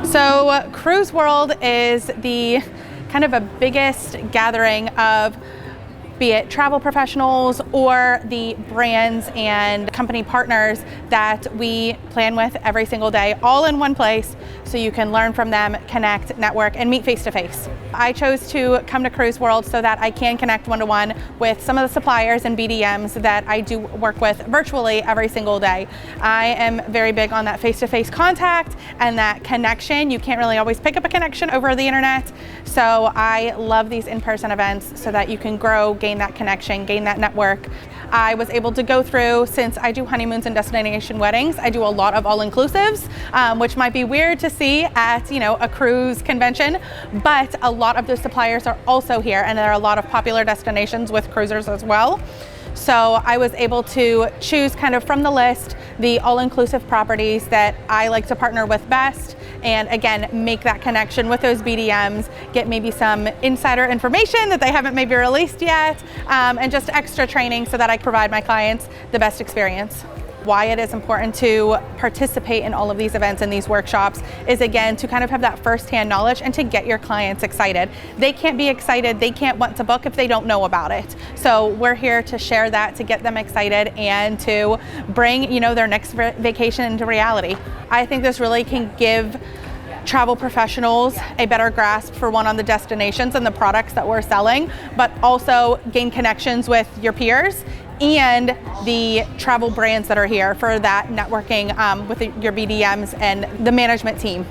So CruiseWorld is the kind of a biggest gathering of be it travel professionals or the brands and company partners that we plan with every single day, all in one place, so you can learn from them, connect, network, and meet face to face. I chose to come to CruiseWorld so that I can connect one-to-one with some of the suppliers and BDMs that I do work with virtually every single day. I am very big on that face-to-face contact and that connection. You can't really always pick up a connection over the internet, so I love these in-person events so that you can grow, gain that connection, gain that network. I was able to go through, since I do honeymoons and destination weddings, I do a lot of all-inclusives, which might be weird to see at a cruise convention, but a lot of those suppliers are also here, and there are a lot of popular destinations with cruisers as well. So I was able to choose kind of from the list the all-inclusive properties that I like to partner with best, and again, make that connection with those BDMs, get maybe some insider information that they haven't maybe released yet, and just extra training so that I provide my clients the best experience. Why it is important to participate in all of these events and these workshops is, again, to kind of have that firsthand knowledge and to get your clients excited. They can't be excited, they can't want to book if they don't know about it. So we're here to share that, to get them excited and to bring their next vacation into reality. I think this really can give travel professionals a better grasp, for one, on the destinations and the products that we're selling, but also gain connections with your peers and the travel brands that are here for that networking with your BDMs and the management team.